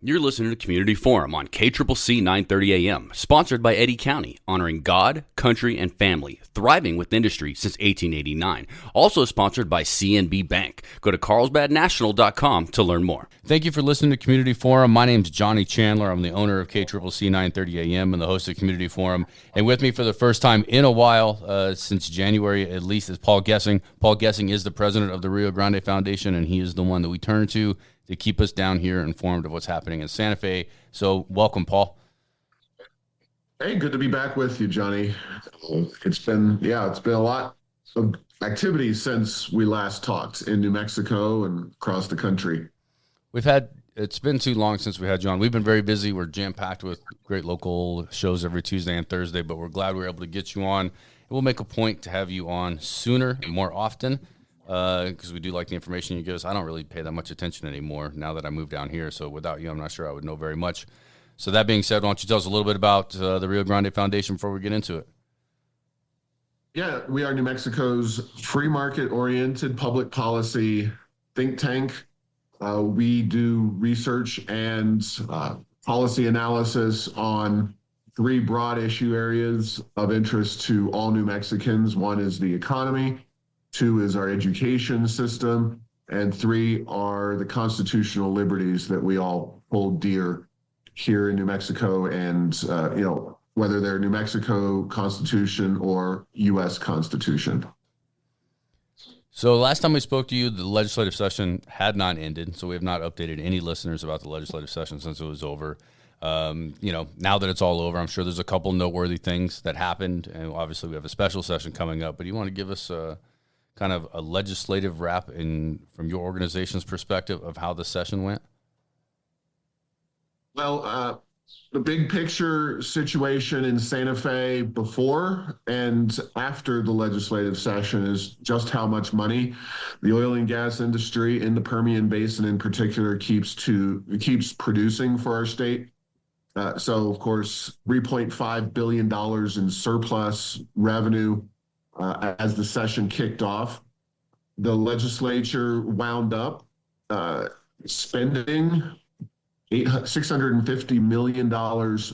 You're listening to Community Forum on KCCC 930 AM, sponsored by Eddy County, honoring God, country, and family, thriving with industry since 1889. Also sponsored by CNB Bank. Go to carlsbadnational.com to learn more. Thank you for listening to Community Forum. My name's Johnny Chandler. I'm the owner of KCCC 930 AM and the host of Community Forum. And with me for the first time in a while, since January at least, is Paul Gessing. Paul Gessing is the president of the Rio Grande Foundation, and he is the one that we turn to keep us down here informed of what's happening in Santa Fe. So welcome, Paul. Hey, good to be back with you, Johnny. It's been a lot of activity since we last talked in New Mexico and across the country. It's been too long since we had you on. We've been very busy. We're jam-packed with great local shows every Tuesday and Thursday, but we're glad we were able to get you on. And we'll make a point to have you on sooner and more often. Because we do like the information you give us. I don't really pay that much attention anymore now that I moved down here. So without you, I'm not sure I would know very much. So that being said, why don't you tell us a little bit about the Rio Grande Foundation before we get into it? Yeah, we are New Mexico's free market-oriented public policy think tank. We do research and policy analysis on three broad issue areas of interest to all New Mexicans. One is the economy. Two is our education system, and three are the constitutional liberties that we all hold dear here in New Mexico, and whether they're New Mexico Constitution or U.S. Constitution. So last time we spoke to you, the legislative session had not ended, so we have not updated any listeners about the legislative session since it was over. Now that it's all over, I'm sure there's a couple noteworthy things that happened, and obviously we have a special session coming up. But do you want to give us kind of a legislative wrap from your organization's perspective of how the session went? Well, the big picture situation in Santa Fe before and after the legislative session is just how much money the oil and gas industry in the Permian Basin in particular keeps producing for our state. So, of course, $3.5 billion in surplus revenue. As the session kicked off, the legislature wound up spending $650 million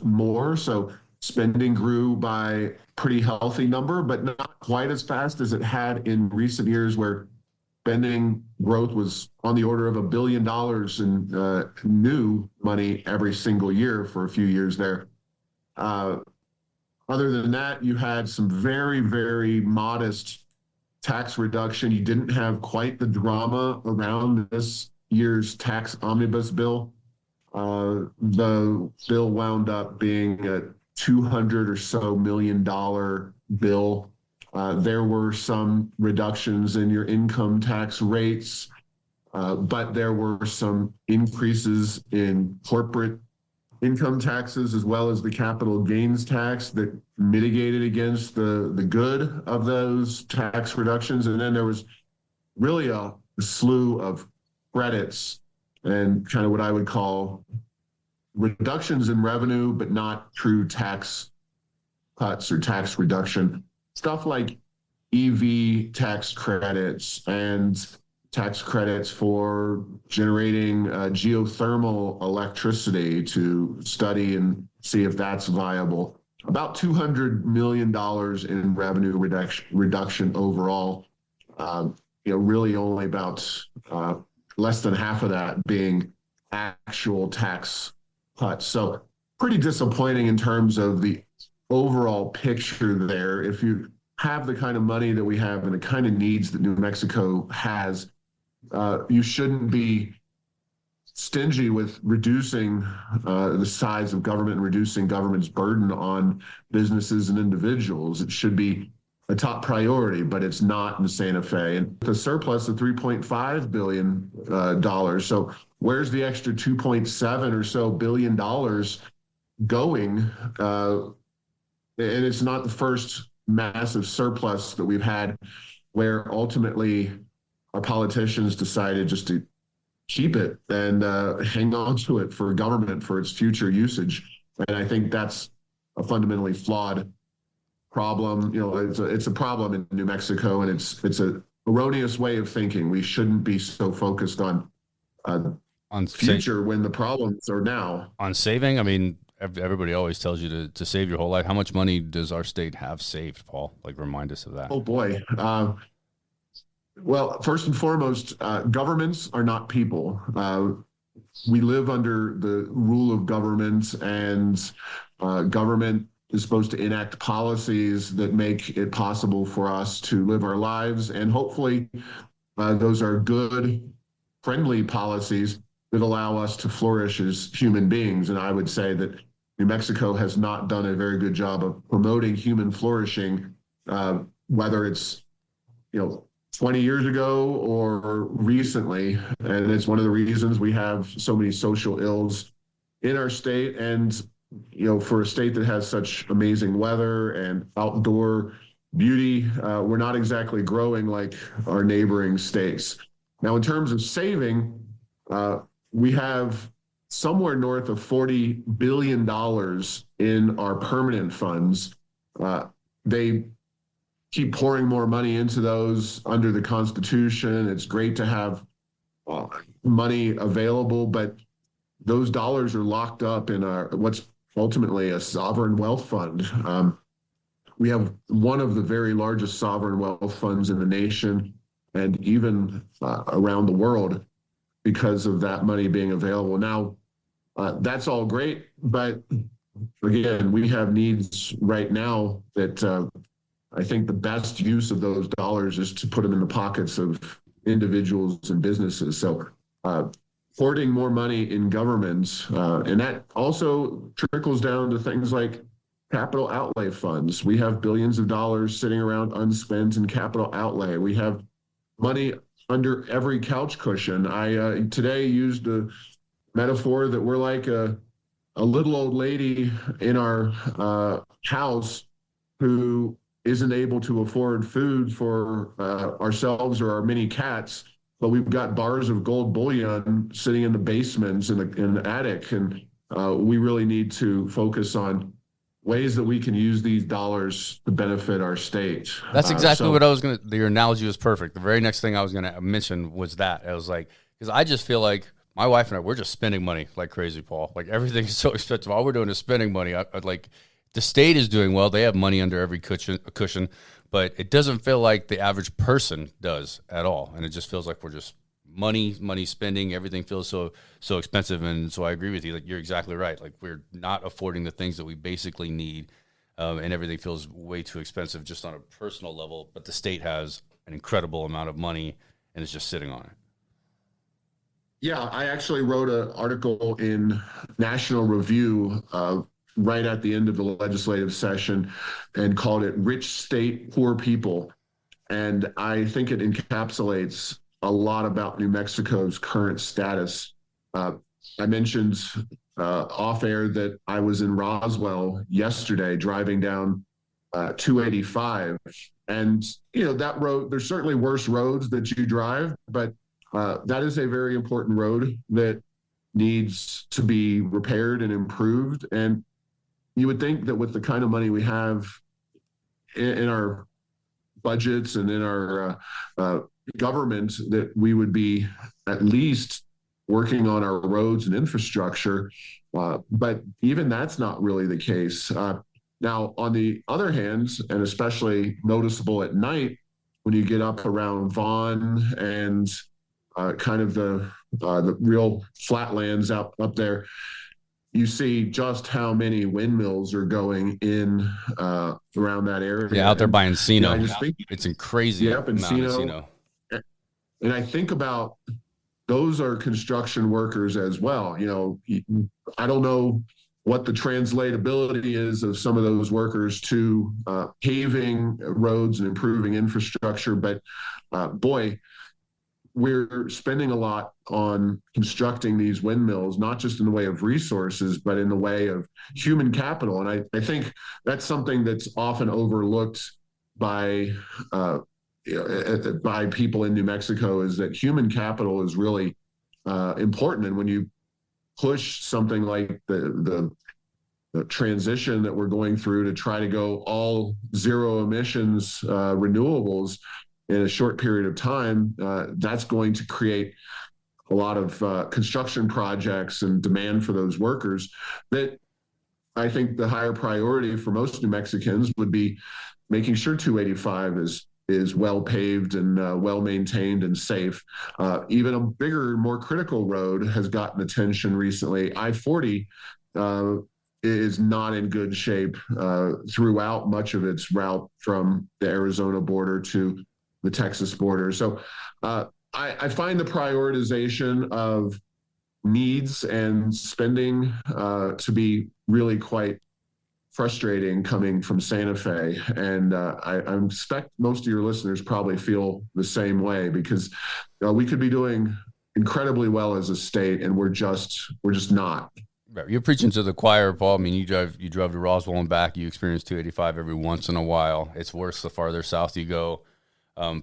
more. So spending grew by a pretty healthy number, but not quite as fast as it had in recent years, where spending growth was on the order of $1 billion in new money every single year for a few years there. Other than that, you had some very, very modest tax reduction. You didn't have quite the drama around this year's tax omnibus bill. The bill wound up being a $200 or so million bill. There were some reductions in your income tax rates, but there were some increases in corporate income taxes as well as the capital gains tax that mitigated against the good of those tax reductions. And then there was really a slew of credits and kind of what I would call reductions in revenue, but not true tax cuts or tax reduction. Stuff like EV tax credits and tax credits for generating geothermal electricity to study and see if that's viable. About $200 million in revenue reduction overall. Really only about less than half of that being actual tax cuts. So pretty disappointing in terms of the overall picture there. If you have the kind of money that we have and the kind of needs that New Mexico has, you shouldn't be stingy with reducing the size of government and reducing government's burden on businesses and individuals. It should be a top priority, but it's not in Santa Fe. And the surplus of $3.5 billion. So where's the extra 2.7 or so billion dollars going? And it's not the first massive surplus that we've had where ultimately our politicians decided just to keep it and hang on to it for government for its future usage. And I think that's a fundamentally flawed problem. It's a problem in New Mexico, and it's a erroneous way of thinking. We shouldn't be so focused on future when the problems are now. On saving, I mean, everybody always tells you to save your whole life. How much money does our state have saved, Paul? Like, remind us of that. Oh boy. Well, first and foremost, governments are not people. We live under the rule of government, and government is supposed to enact policies that make it possible for us to live our lives. And hopefully those are good, friendly policies that allow us to flourish as human beings. And I would say that New Mexico has not done a very good job of promoting human flourishing, whether it's, 20 years ago or recently. And it's one of the reasons we have so many social ills in our state. And, for a state that has such amazing weather and outdoor beauty, we're not exactly growing like our neighboring states. Now, in terms of saving, we have somewhere north of $40 billion in our permanent funds. They keep pouring more money into those under the Constitution. It's great to have money available, but those dollars are locked up in what's ultimately a sovereign wealth fund. We have one of the very largest sovereign wealth funds in the nation and even around the world because of that money being available. Now, that's all great, but again, we have needs right now that I think the best use of those dollars is to put them in the pockets of individuals and businesses. So hoarding more money in governments, and that also trickles down to things like capital outlay funds. We have billions of dollars sitting around unspent in capital outlay. We have money under every couch cushion. I today used a metaphor that we're like a little old lady in our house who isn't able to afford food for ourselves or our many cats, but we've got bars of gold bullion sitting in the basements in the attic, and we really need to focus on ways that we can use these dollars to benefit our state. That's exactly what I was going to, your analogy was perfect. The very next thing I was going to mention was that. I was like, because I just feel like my wife and I, we're just spending money like crazy, Paul. Like everything is so expensive. All we're doing is spending money. I'd like, the state is doing well. They have money under every cushion, but it doesn't feel like the average person does at all. And it just feels like we're just money spending. Everything feels so expensive. And so I agree with you. Like, you're exactly right. Like, we're not affording the things that we basically need. And everything feels way too expensive just on a personal level. But the state has an incredible amount of money and it's just sitting on it. Yeah, I actually wrote an article in National Review right at the end of the legislative session and called it Rich State, Poor People. And I think it encapsulates a lot about New Mexico's current status. I mentioned off air that I was in Roswell yesterday driving down 285. And, that road, there's certainly worse roads that you drive, but that is a very important road that needs to be repaired and improved. And you would think that with the kind of money we have in our budgets and in our government, that we would be at least working on our roads and infrastructure. But even that's not really the case. Now, on the other hand, and especially noticeable at night, when you get up around Vaughn and kind of the real flatlands up there, you see just how many windmills are going in around that area. Yeah, out there by Encino. It's crazy. Yep, Encino. And I think about those are construction workers as well. I don't know what the translatability is of some of those workers to paving roads and improving infrastructure, but boy, we're spending a lot on constructing these windmills, not just in the way of resources, but in the way of human capital. And I think that's something that's often overlooked by people in New Mexico, is that human capital is really important. And when you push something like the transition that we're going through to try to go all zero emissions renewables in a short period of time, that's going to create a lot of construction projects and demand for those workers, that I think the higher priority for most New Mexicans would be making sure 285 is well paved and well maintained and safe. Even a bigger, more critical road has gotten attention recently. I-40 is not in good shape throughout much of its route from the Arizona border to the Texas border. So I find the prioritization of needs and spending to be really quite frustrating coming from Santa Fe. And I expect most of your listeners probably feel the same way, because we could be doing incredibly well as a state, and we're just not. You're preaching to the choir, Paul. I mean, you drove to Roswell and back. You experience 285 every once in a while. It's worse the farther south you go.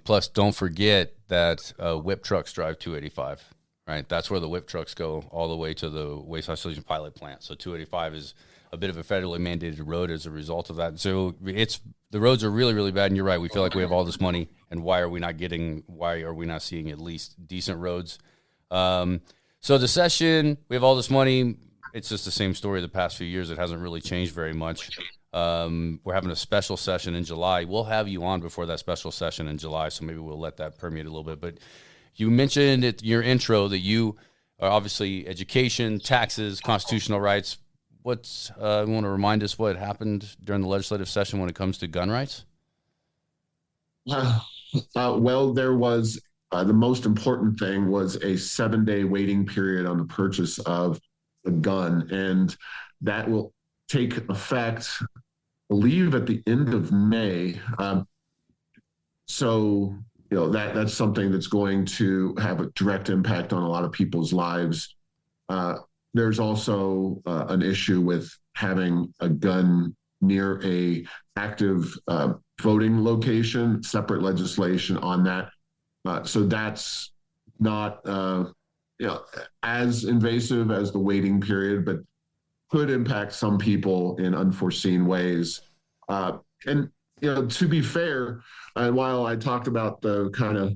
Plus, don't forget that whip trucks drive 285, right? That's where the whip trucks go all the way to the Waste Isolation Pilot Plant. So 285 is a bit of a federally mandated road as a result of that. So the roads are really, really bad. And you're right. We feel like we have all this money, and why are we not seeing at least decent roads? So the session, we have all this money. It's just the same story the past few years. It hasn't really changed very much. We're having a special session in July. We'll have you on before that special session in July, so maybe we'll let that permeate a little bit. But you mentioned in your intro that you are obviously education, taxes, constitutional rights. You want to remind us what happened during the legislative session when it comes to gun rights? Well, there was the most important thing was a 7-day waiting period on the purchase of a gun, and that will take effect, I believe, at the end of May. So that's something that's going to have a direct impact on a lot of people's lives. There's also an issue with having a gun near a active voting location, separate legislation on that. So that's not as invasive as the waiting period, but could impact some people in unforeseen ways. And to be fair, while I talked about the kind of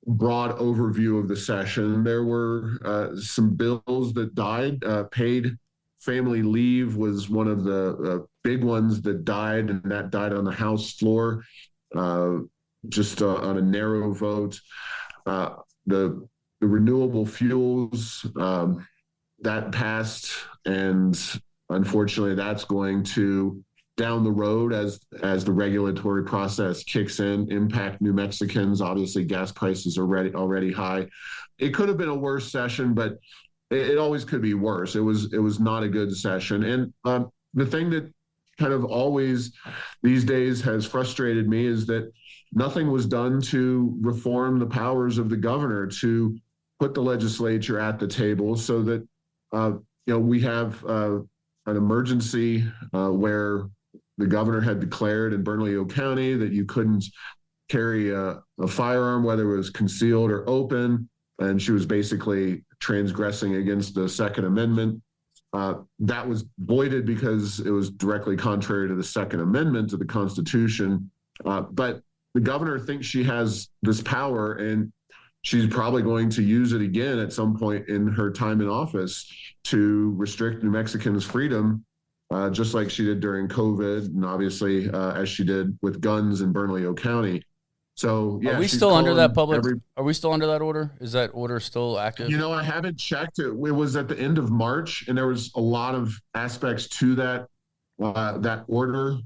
broad overview of the session, there were some bills that died. Paid family leave was one of the big ones that died, and that died on the House floor, just on a narrow vote. The renewable fuels, that passed, and unfortunately that's going to, down the road, as the regulatory process kicks in, impact New Mexicans. Obviously, gas prices are already high. It could have been a worse session, but it always could be worse. It was not a good session. And the thing that kind of always these days has frustrated me is that nothing was done to reform the powers of the governor to put the legislature at the table, so that we have an emergency where the governor had declared in Bernalillo County that you couldn't carry a firearm, whether it was concealed or open, and she was basically transgressing against the Second Amendment. That was voided because it was directly contrary to the Second Amendment to the Constitution. But the governor thinks she has this power, and she's probably going to use it again at some point in her time in office to restrict New Mexicans' freedom, just like she did during COVID, and obviously as she did with guns in Bernalillo County. So yeah, are we still under that Are we still under that order? Is that order still active? I haven't checked it. It was at the end of March, and there was a lot of aspects to that order.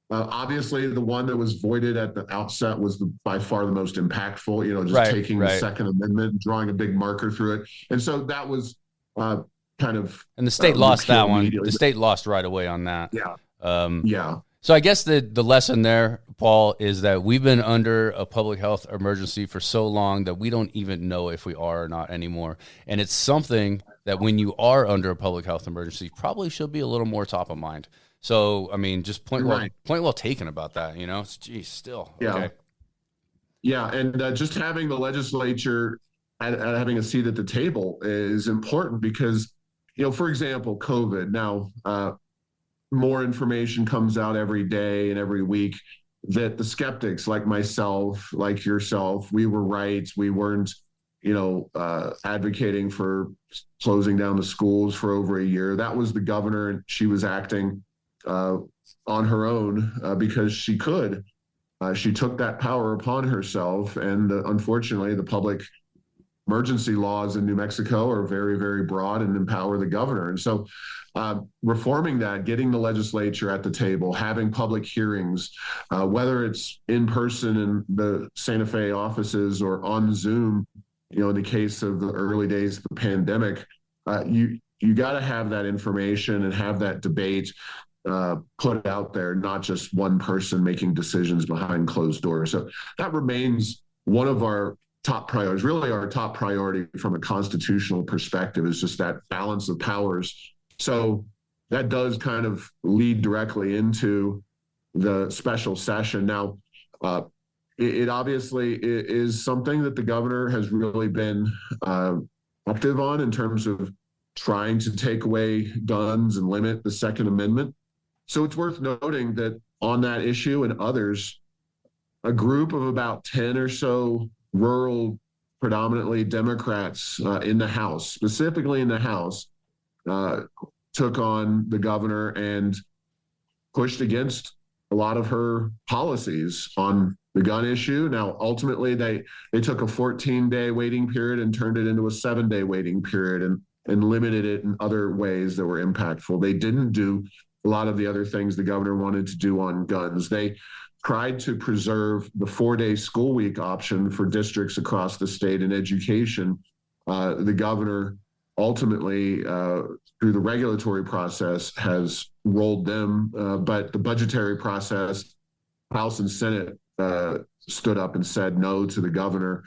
Obviously, the one that was voided at the outset was by far the most impactful. Taking the Second Amendment, drawing a big marker through it, and so that was kind of. And the state lost that one. The state lost right away on that. Yeah. Yeah. So I guess the lesson there, Paul, is that we've been under a public health emergency for so long that we don't even know if we are or not anymore. And it's something that when you are under a public health emergency, probably should be a little more top of mind. So, I mean, just point well taken about that, Geez, still. Yeah. Okay. Yeah, and just having the legislature having a seat at the table is important because, for example, COVID. Now, more information comes out every day and every week that the skeptics like myself, like yourself, we were right. We weren't advocating for closing down the schools for over a year. That was the governor, and she was acting on her own because she could. She took that power upon herself, and unfortunately, the public emergency laws in New Mexico are very, very broad and empower the governor. And so reforming that, getting the legislature at the table, having public hearings, whether it's in person in the Santa Fe offices or on Zoom, in the case of the early days of the pandemic, you got to have that information and have that debate put out there, not just one person making decisions behind closed doors. So that remains one of our top priorities. Really, our top priority from a constitutional perspective is just that balance of powers. So that does kind of lead directly into the special session. Now, it obviously is something that the governor has really been active on in terms of trying to take away guns and limit the Second Amendment. So it's worth noting that on that issue and others, a group of about 10 or so rural, predominantly Democrats in the House, specifically in the House, took on the governor and pushed against a lot of her policies on the gun issue. Now, ultimately, they took a 14-day waiting period and turned it into a 7-day waiting period and limited it in other ways that were impactful. They didn't do a lot of the other things the governor wanted to do on guns. They tried to preserve the 4-day school week option for districts across the state in education. The governor ultimately, through the regulatory process, has rolled them, but the budgetary process, House and Senate stood up and said no to the governor.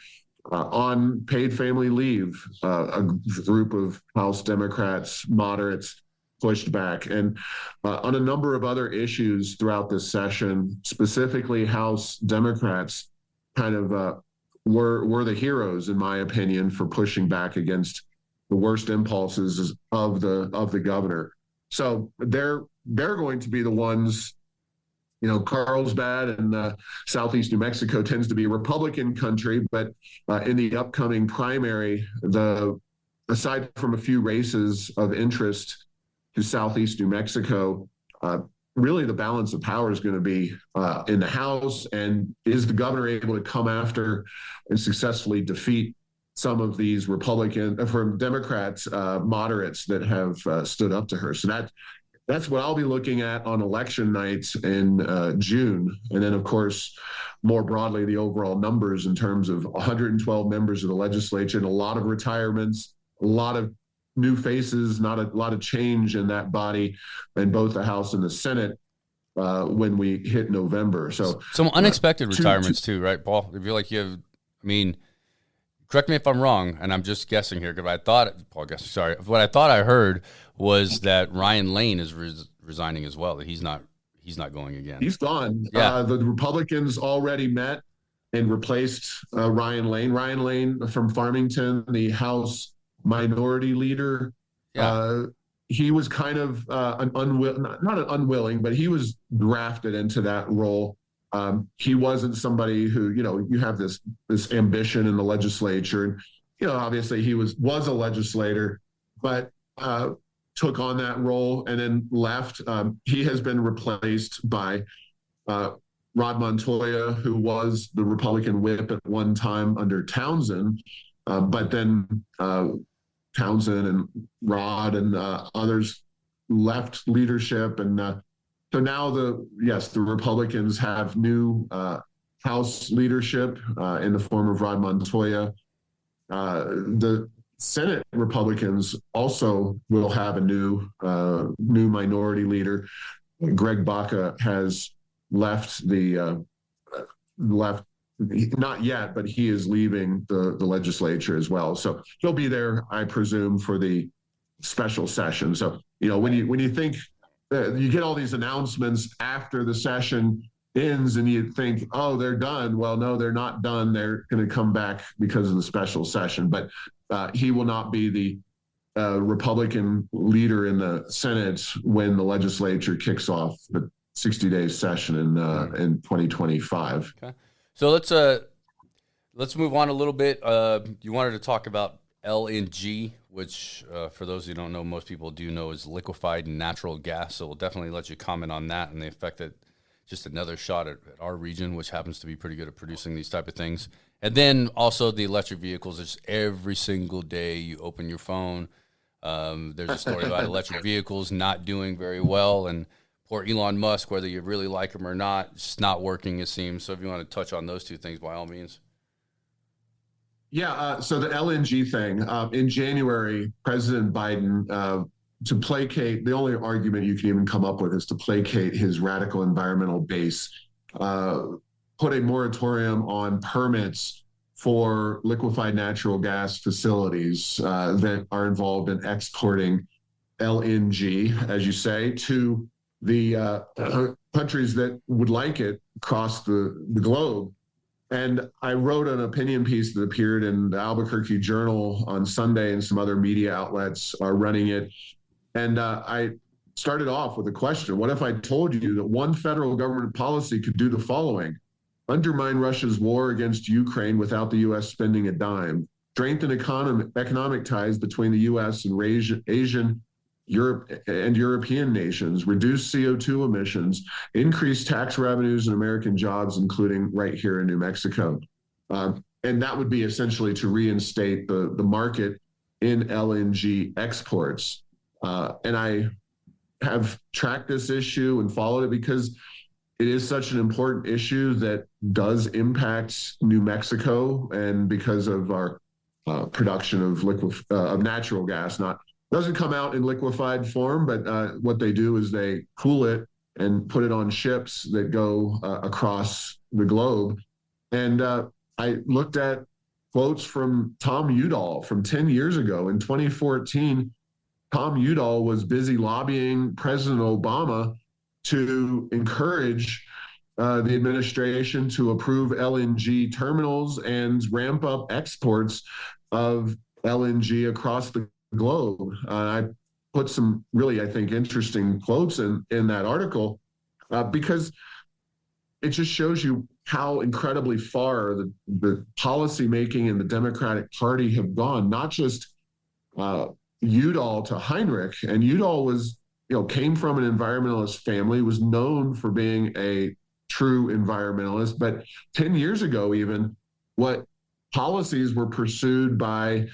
On paid family leave, a group of House Democrats, moderates, pushed back. And on a number of other issues throughout this session, specifically House Democrats kind of were the heroes, in my opinion, for pushing back against the worst impulses of the governor. So they're going to be the ones. Carlsbad and Southeast New Mexico tends to be a Republican country, but in the upcoming primary, aside from a few races of interest to Southeast New Mexico, really the balance of power is going to be in the House. And is the governor able to come after and successfully defeat some of these Democrats, moderates that have stood up to her? So that's what I'll be looking at on election nights in June. And then, of course, more broadly, the overall numbers in terms of 112 members of the legislature and a lot of retirements, a lot of new faces, not a lot of change in that body in both the House and the Senate when we hit November. So some unexpected retirements too, right, Paul? I feel like correct me if I'm wrong, and I'm just guessing here, because what I thought I heard was that Ryan Lane is resigning as well, that he's not going again. He's gone. Yeah. The Republicans already met and replaced Ryan Lane. Ryan Lane from Farmington, the House Minority Leader. Yeah. He was kind of not an unwilling, but he was drafted into that role. He wasn't somebody who, you have this ambition in the legislature. And, obviously he was a legislator, but took on that role and then left. He has been replaced by Rod Montoya, who was the Republican whip at one time under Townsend, but then Townsend and Rod and others left leadership. And so now the Republicans have new House leadership in the form of Rod Montoya. The Senate Republicans also will have a new minority leader. Greg Baca has left not yet, but he is leaving the legislature as well. So he'll be there, I presume, for the special session. So, when you think you get all these announcements after the session ends and you think, oh, they're done. Well, no, they're not done. They're going to come back because of the special session. But he will not be the Republican leader in the Senate when the legislature kicks off the 60-day session in 2025. Okay. So Let's move on a little bit. You wanted to talk about LNG, which, for those who don't know, most people do know is liquefied natural gas. So we'll definitely let you comment on that and the effect that just another shot at our region, which happens to be pretty good at producing these type of things. And then also the electric vehicles. Just every single day you open your phone, there's a story about electric vehicles not doing very well. And poor Elon Musk, whether you really like him or not, it's just not working, it seems. So if you want to touch on those two things, by all means. Yeah, so the LNG thing, in January, President Biden, to placate, the only argument you can even come up with is to placate his radical environmental base, put a moratorium on permits for liquefied natural gas facilities that are involved in exporting LNG, as you say, to the countries that would like it across the globe. And I wrote an opinion piece that appeared in the Albuquerque Journal on Sunday, and some other media outlets are running it. And I started off with a question. What if I told you that one federal government policy could do the following: undermine Russia's war against Ukraine without the U.S. spending a dime, strengthen economic ties between the U.S. and Asian, Europe, and European nations, reduce CO2 emissions, increase tax revenues and American jobs, including right here in New Mexico. And that would be essentially to reinstate the market in LNG exports. And I have tracked this issue and followed it because it is such an important issue that does impact New Mexico, and because of our production of natural gas, doesn't come out in liquefied form, but what they do is they cool it and put it on ships that go across the globe. And I looked at quotes from Tom Udall from 10 years ago. In 2014, Tom Udall was busy lobbying President Obama to encourage the administration to approve LNG terminals and ramp up exports of LNG across the globe. I put some really, I think, interesting quotes in that article because it just shows you how incredibly far the policy making in the Democratic Party have gone, not just Udall to Heinrich. And Udall was, came from an environmentalist family, was known for being a true environmentalist. But 10 years ago, even, what policies were pursued by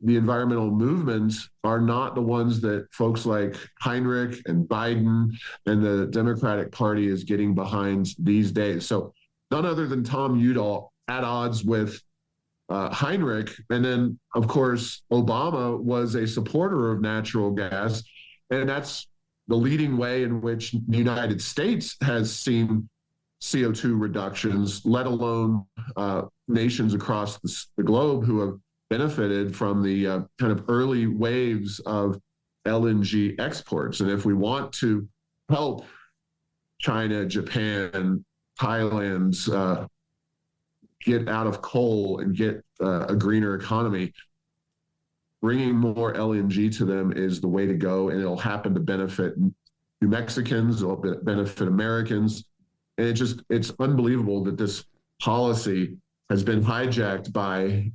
the environmental movement are not the ones that folks like Heinrich and Biden and the Democratic Party is getting behind these days. So none other than Tom Udall at odds with Heinrich. And then, of course, Obama was a supporter of natural gas. And that's the leading way in which the United States has seen CO2 reductions, let alone nations across the globe who have benefited from the kind of early waves of LNG exports. And if we want to help China, Japan, Thailand get out of coal and get a greener economy, bringing more LNG to them is the way to go. And it'll happen to benefit New Mexicans, it'll benefit Americans. And it's unbelievable that this policy has been hijacked by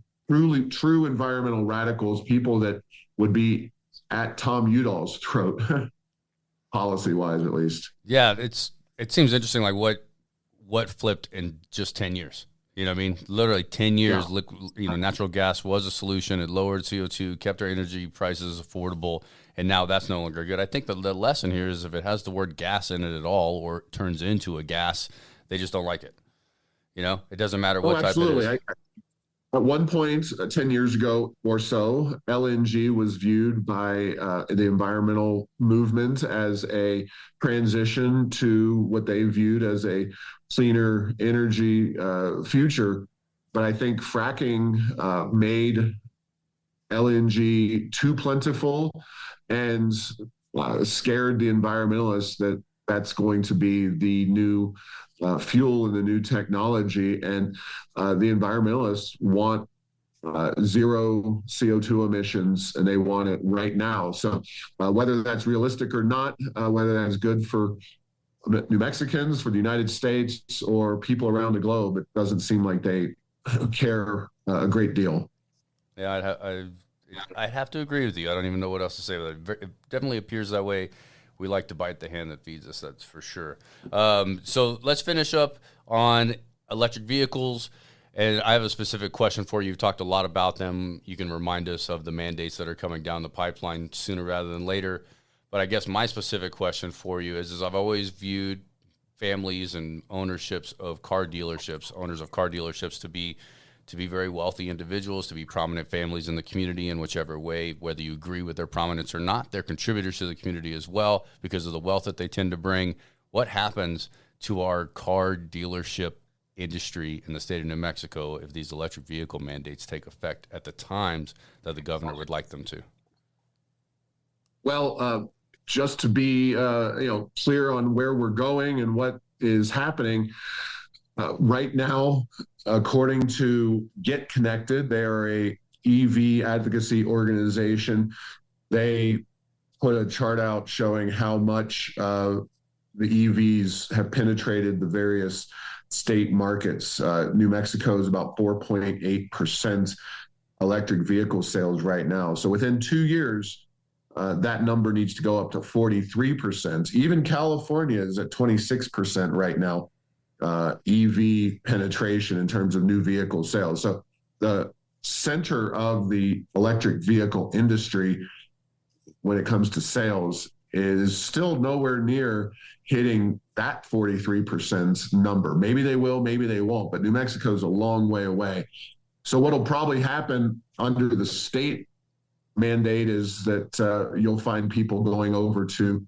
true environmental radicals, people that would be at Tom Udall's throat, policy-wise at least. Yeah, it seems interesting, like what flipped in just 10 years. You know what I mean? Literally 10 years, yeah. Natural gas was a solution. It lowered CO2, kept our energy prices affordable, and now that's no longer good. I think the lesson here is if it has the word gas in it at all or it turns into a gas, they just don't like it. It doesn't matter what type it is. At one point, 10 years ago or so, LNG was viewed by the environmental movement as a transition to what they viewed as a cleaner energy future. But I think fracking made LNG too plentiful and scared the environmentalists that that's going to be the new fuel and the new technology. And the environmentalists want zero CO2 emissions, and they want it right now. So whether that's realistic or not, whether that's good for New Mexicans, for the United States, or people around the globe, it doesn't seem like they care a great deal. Yeah, I'd have to agree with you. I don't even know what else to say. But it definitely appears that way. We like to bite the hand that feeds us, that's for sure. So let's finish up on electric vehicles. And I have a specific question for you. You've talked a lot about them. You can remind us of the mandates that are coming down the pipeline sooner rather than later. But I guess my specific question for you is I've always viewed families and owners of car dealerships to be very wealthy individuals, to be prominent families in the community in whichever way, whether you agree with their prominence or not. They're contributors to the community as well because of the wealth that they tend to bring. What happens to our car dealership industry in the state of New Mexico if these electric vehicle mandates take effect at the times that the governor would like them to? Well, just to be clear on where we're going and what is happening, right now, according to Get Connected, they are a EV advocacy organization. They put a chart out showing how much the EVs have penetrated the various state markets. New Mexico is about 4.8% electric vehicle sales right now. So within 2 years, that number needs to go up to 43%. Even California is at 26% right now. EV penetration in terms of new vehicle sales. So the center of the electric vehicle industry when it comes to sales is still nowhere near hitting that 43% number. Maybe they will, maybe they won't, but New Mexico is a long way away. So what'll probably happen under the state mandate is that you'll find people going over to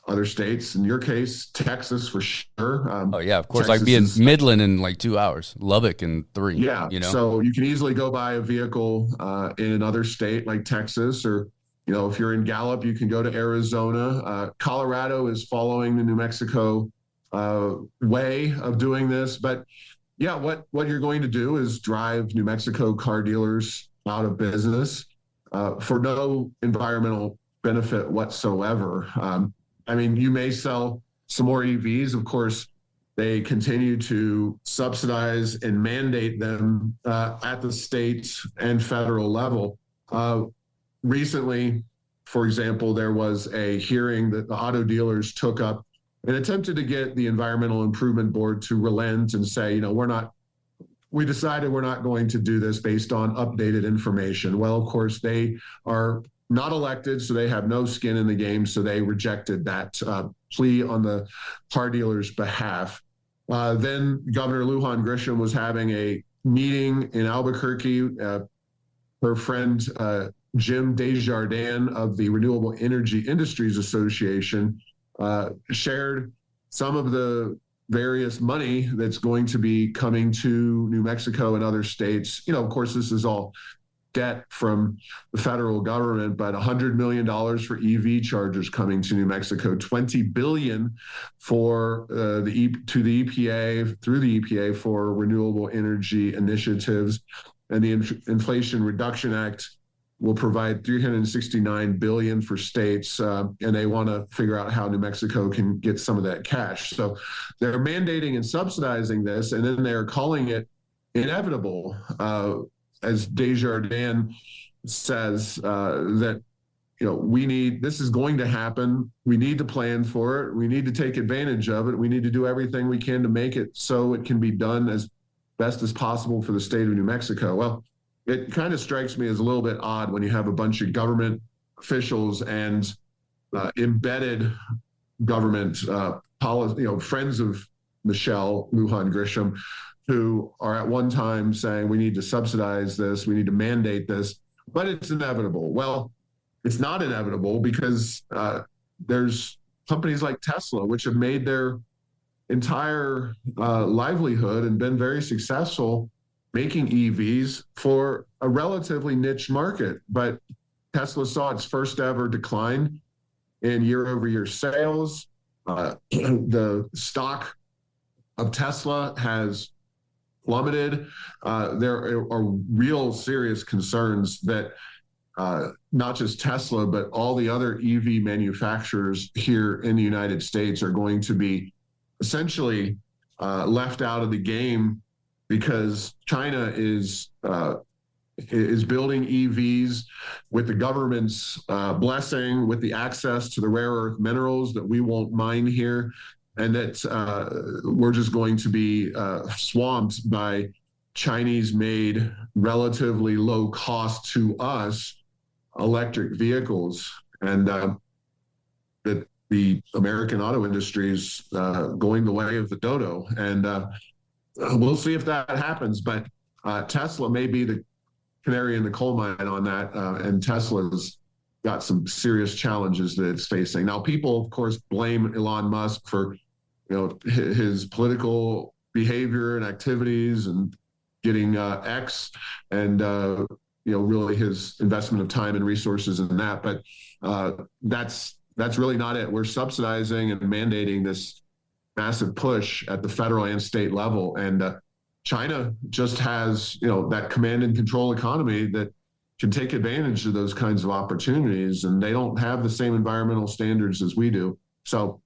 other states. In your case, Texas for sure. Oh yeah, of course. Texas I'd be in Midland in like 2 hours, Lubbock in 3. Yeah, so you can easily go buy a vehicle in another state like Texas, or if you're in Gallup, you can go to Arizona. Colorado is following the New Mexico way of doing this, but yeah, what you're going to do is drive New Mexico car dealers out of business for no environmental benefit whatsoever. I mean, you may sell some more EVs. Of course, they continue to subsidize and mandate them at the state and federal level. Recently, for example, there was a hearing that the auto dealers took up and attempted to get the Environmental Improvement Board to relent and say, we decided we're not going to do this based on updated information. Well, of course, they are not elected, so they have no skin in the game. So they rejected that plea on the car dealers' behalf. Then Governor Lujan Grisham was having a meeting in Albuquerque. Her friend Jim Desjardins of the Renewable Energy Industries Association shared some of the various money that's going to be coming to New Mexico and other states. Of course, this is all debt from the federal government, but $100 million for EV chargers coming to New Mexico, $20 billion for the EPA, through the EPA, for renewable energy initiatives, and the Inflation Reduction Act will provide $369 billion for states, and they want to figure out how New Mexico can get some of that cash. So they're mandating and subsidizing this, and then they're calling it inevitable. As Desjardins says, that this is going to happen. We need to plan for it. We need to take advantage of it. We need to do everything we can to make it so it can be done as best as possible for the state of New Mexico. Well, it kind of strikes me as a little bit odd when you have a bunch of government officials and embedded government policy, friends of Michelle Lujan Grisham, who are at one time saying we need to subsidize this, we need to mandate this, but it's inevitable. Well, it's not inevitable because there's companies like Tesla, which have made their entire livelihood and been very successful making EVs for a relatively niche market. But Tesla saw its first ever decline in year-over-year sales. The stock of Tesla has plummeted. There are real serious concerns that not just Tesla, but all the other EV manufacturers here in the United States are going to be essentially left out of the game because China is building EVs with the government's blessing, with the access to the rare earth minerals that we won't mine here, and that we're just going to be swamped by Chinese-made, relatively low cost to us electric vehicles, and that the American auto industry is going the way of the dodo. And we'll see if that happens. But Tesla may be the canary in the coal mine on that, and Tesla's got some serious challenges that it's facing. Now, people, of course, blame Elon Musk for his political behavior and activities and getting X and really his investment of time and resources in that. But that's really not it. We're subsidizing and mandating this massive push at the federal and state level, and China just has that command and control economy that can take advantage of those kinds of opportunities, and they don't have the same environmental standards as we do. So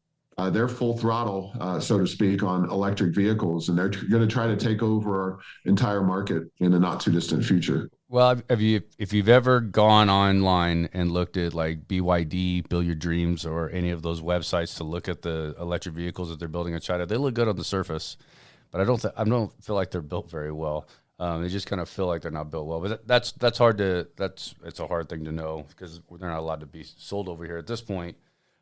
they're full throttle, so to speak, on electric vehicles, and they're going to try to take over our entire market in the not too distant future. Well, if you've ever gone online and looked at like BYD, Build Your Dreams, or any of those websites to look at the electric vehicles that they're building in China, they look good on the surface, but I don't feel like they're built very well. They just kind of feel like they're not built well. But it's a hard thing to know because they're not allowed to be sold over here at this point.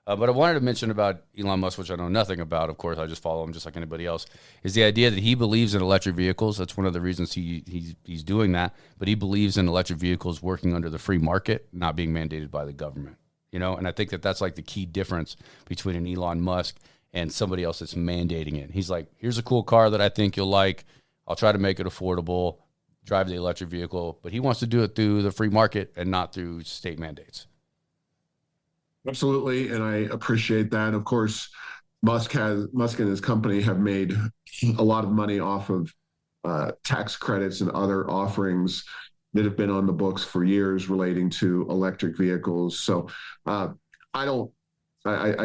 But I wanted to mention about Elon Musk, which I know nothing about. Of course, I just follow him just like anybody else, is the idea that he believes in electric vehicles. That's one of the reasons he's doing that. But he believes in electric vehicles working under the free market, not being mandated by the government. And I think that's like the key difference between an Elon Musk and somebody else that's mandating it. He's like, here's a cool car that I think you'll like. I'll try to make it affordable, drive the electric vehicle. But he wants to do it through the free market and not through state mandates. Absolutely, and I appreciate that. Of course, Musk and his company have made a lot of money off of tax credits and other offerings that have been on the books for years relating to electric vehicles. So I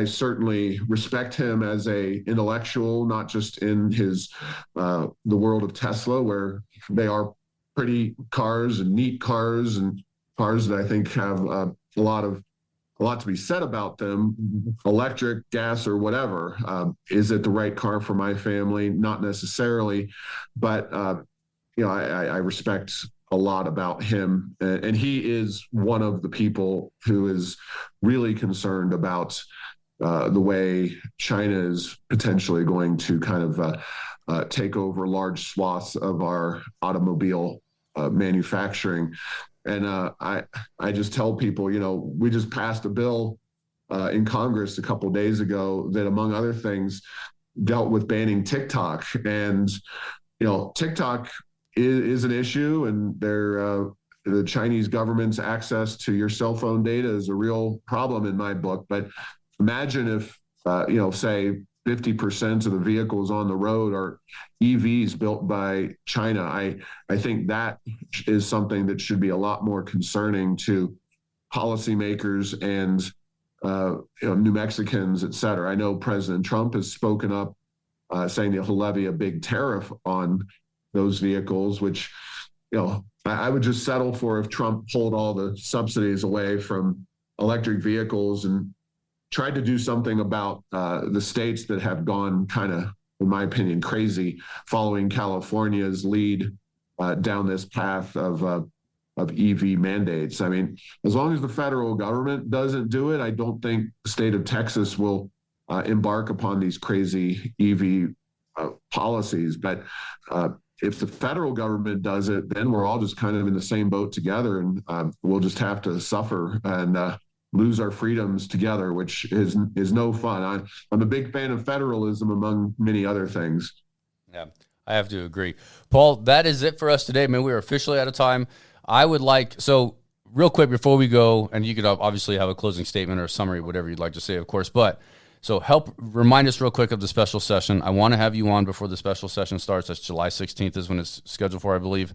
certainly respect him as a intellectual, not just in the world of Tesla, where they are pretty cars and neat cars and cars that I think have a lot to be said about them, electric, gas, or whatever. Is it the right car for my family? Not necessarily, but I respect a lot about him, and he is one of the people who is really concerned about the way China is potentially going to kind of take over large swaths of our automobile manufacturing. And I just tell people, we just passed a bill in Congress a couple of days ago that, among other things, dealt with banning TikTok. And, TikTok is an issue, and the Chinese government's access to your cell phone data is a real problem in my book. But imagine if, say, 50% of the vehicles on the road are EVs built by China. I think that is something that should be a lot more concerning to policymakers and New Mexicans, et cetera. I know President Trump has spoken up saying that he'll levy a big tariff on those vehicles, which I would just settle for if Trump pulled all the subsidies away from electric vehicles and tried to do something about the states that have gone kind of, in my opinion, crazy, following California's lead down this path of EV mandates. I mean, as long as the federal government doesn't do it, I don't think the state of Texas will embark upon these crazy EV policies. But if the federal government does it, then we're all just kind of in the same boat together, and we'll just have to suffer and lose our freedoms together, which is no fun. I'm a big fan of federalism, among many other things. Yeah, I have to agree. Paul, that is it for us today, man. We are officially out of time. I would so real quick before we go, and you could obviously have a closing statement or a summary, whatever you'd like to say, of course, but so help remind us real quick of the special session. I want to have you on before the special session starts. That's July 16th is when it's scheduled for, I believe.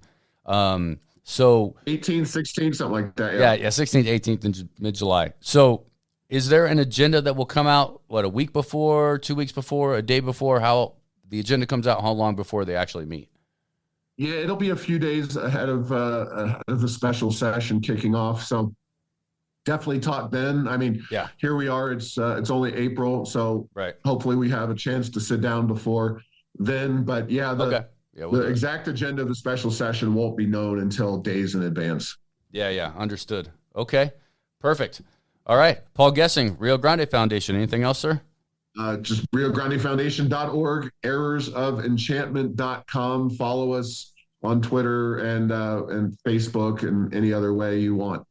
So 18, 16, something like that. Yeah, 16th, 18th, and mid-July. So is there an agenda that will come out, a week before, 2 weeks before, a day before? How the agenda comes out, how long before they actually meet? Yeah, it'll be a few days ahead of the special session kicking off. So definitely talk then. I mean, Yeah. here we are. It's only April, so Right. hopefully we have a chance to sit down before then. But yeah, Okay. Yeah, we'll the do it. exact agenda of the special session won't be known until days in advance. Yeah. Understood. Okay. Perfect. All right. Paul Gessing, Rio Grande Foundation. Anything else, sir? Just riograndefoundation.org, errorsoфenchantment.com. Follow us on Twitter and Facebook and any other way you want.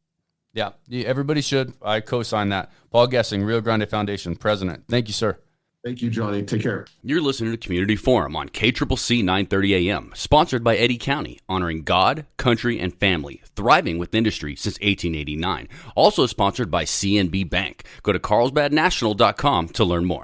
Yeah, everybody should. I co-sign that. Paul Gessing, Rio Grande Foundation President. Thank you, sir. Thank you, Johnny. Take care. You're listening to Community Forum on KCCC 930 AM, sponsored by Eddy County, honoring God, country, and family, thriving with industry since 1889. Also sponsored by CNB Bank. Go to carlsbadnational.com to learn more.